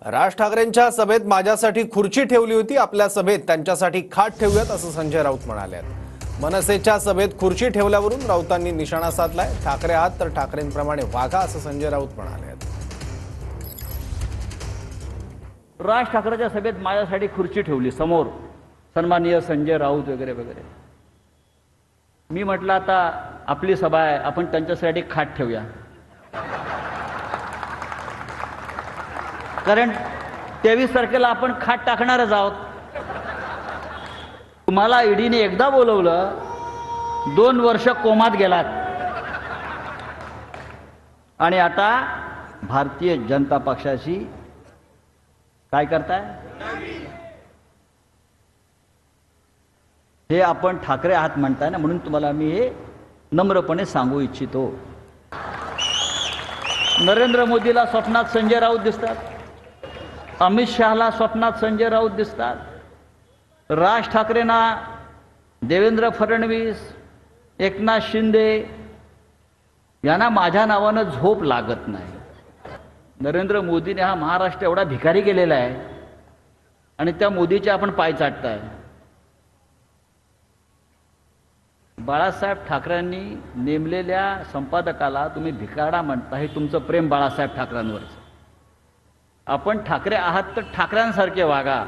राज ठाकरेंच्या सभेत माझ्यासाठी खुर्ची ठेवली होती, आपल्या सभेत त्यांच्यासाठी खाट ठेवूयात असं संजय राऊत म्हणाले आहेत। मनसेच्या सभेत खुर्ची ठेवल्यावरून राऊतांनी निशाणा साधलाय। ठाकरे आहात तर ठाकरेंप्रमाणे वागा असं संजय राऊत म्हणाले आहेत। राज ठाकरेंच्या सभेत माझ्यासाठी खुर्ची ठेवली समोर, सन्माननीय संजय राऊत वगैरे वगैरे। मी म्हटलं आता आपली सभा आहे, आपण त्यांच्यासाठी खाट ठेवूया, कारण 23 तारखेला आपण खाट टाकणारच आहोत। तुम्हाला ईडीने एकदा बोलवलं, 2 वर्ष कोमात गेलात, आणि आता भारतीय जनता पक्षाशी काय करताय? हे आपण ठाकरे आहात म्हणताय ना, म्हणून तुम्हाला मी हे नम्रपणे सांगू इच्छितो। नरेंद्र मोदीला स्वप्नात संजय राऊत दिसतात, अमित शहाला स्वप्नात संजय राऊत दिसतात, राज ठाकरेंना देवेंद्र फडणवीस, एकनाथ शिंदे यांना माझ्या नावानं झोप लागत नाही। नरेंद्र मोदीने हा महाराष्ट्र एवढा भिकारी केलेला आहे, आणि त्या मोदीचे आपण पाय चाटताय। बाळासाहेब ठाकरेंनी नेमलेल्या संपादकाला तुम्ही भिकारडा म्हणता, हे तुमचं प्रेम बाळासाहेब ठाकरेंवरचं। आपण ठाकरे आहात तर ठाकरेंसारखे वागा।